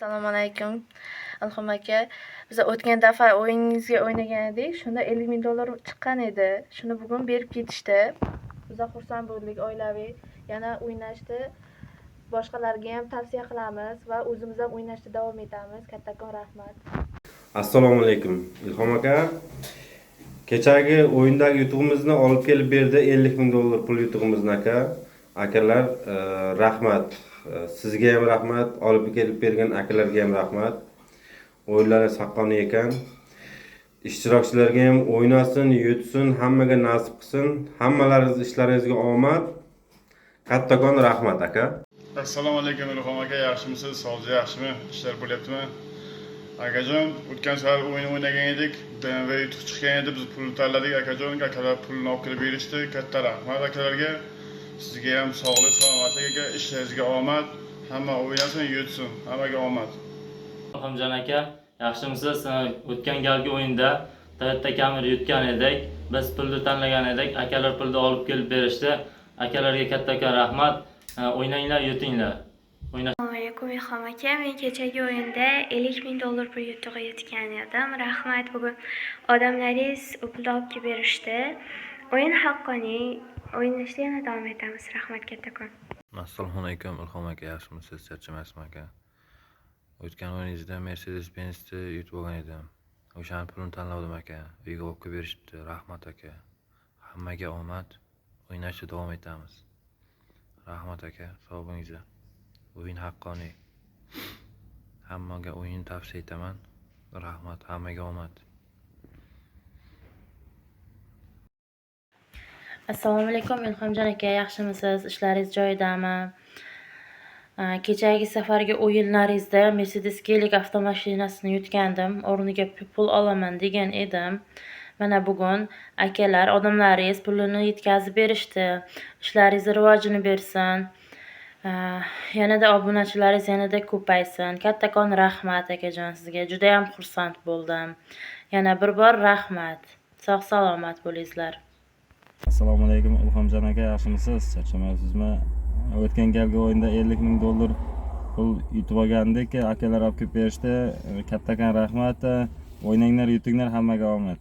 Assalomu alaykum. Ilhom aka, biz o'tgan daf'a o'yiningizga o'ynagan edik. Shunda $50,000 chiqqan edi. Shuni bugun berib ketishdi. Biz xursand bo'ldik, oilaviy. Yana o'ynashdi. Boshqalarga ham tavsiya qilamiz va o'zimiz ham o'ynashda davom etamiz. Kattakon rahmat. Assalomu alaykum. Ilhom aka, kechagi o'yindagi yutug'imizni olib kelib berdi, $50,000 pul yutug'imizni aka. Akalar, rahmat. Sizga ham rahmat, olib kelib bergan akalarga ham rahmat. O'yinlaringiz haqqoniy ekan. Ishtirokchilarga ham o'ynasin, yutsin, hammaga nasib qilsin. Hammalaringiz ishlaringizga omad. Kattakon rahmat aka. Assalomu alaykum Ilhom aka, yaxshimisiz? Sog'ligingiz yaxshimi? Ishlar bo'lyaptimi? Akajon, o'tgan safar o'yin o'ynagan edik. BMW yutuq chiqqan edi, biz pul tanladik akajon. Akalar pulni olib kelib berishdi. Katta rahmat akalarga. Sizga ham sog'lik, salomatlik aka, ishlaringizga omad. Hamma o'ynasin, yutsin. Hammaga omad. Ilhomjon aka, yaxshimisiz? O'tgan galgi o'yinda Toyota Camry yutgan edik. Biz pulni tanlagan edik. Akalar pulni olib kelib berishdi. Akalarga kattakon rahmat. O'ynanglar, yutinglar. Assalomu alaykum Ilhom aka, men kechagi o'yinda $50,000 pul yutug'i yutgan edim. Rahmat, bugun odamlaringiz pulni olib kelib berishdi. O'yin haqqoniy, o'ynashda yana davom etamiz. Rahmat kattakon. Assalomu alaykum Ilhom aka, yaxshimisiz? Charchamasmi aka? O'tgan o'yiningizda Mercedes-Benz'ni yutib olgan edim. O'shani pulini tanladim aka. Uyga olib kelib berishibdi. Rahmat aka. Hammaga omad. O'ynashda davom etamiz. Rahmat aka, sog' bo'linglar. O'yin haqqoniy. Hammaga o'yin tavsiya etaman. Rahmat, hammaga omad. Assalomu alaykum Ilhomjon aka, yaxshimisiz? Ishlaringiz joyidami? Kechagi safargi o'yinlaringizda Mercedes Gelik avtomashinasini yutgandim. O'rniga pul olaman degan edim. Mana bugun akalar, odamlaringiz pulini yetkazib berishdi. Ishlaringiz rivojini bersin. Yanada obunachilaringiz yanada ko'paysin. Kattakon rahmat akajon sizga. Juda ham xursand bo'ldim. Yana bir bor rahmat. Sog' salomat bo'linglar. Assalomu alaykum Ilhomjon aka, yaxshimisiz? Charchamayapsizmi? O'tgan galgi o'yinda $50,000 pul yutib olgandik. Akalar olib kelib berishdi. Kattakon rahmat. O'ynanglar, yutinglar, hammaga omad.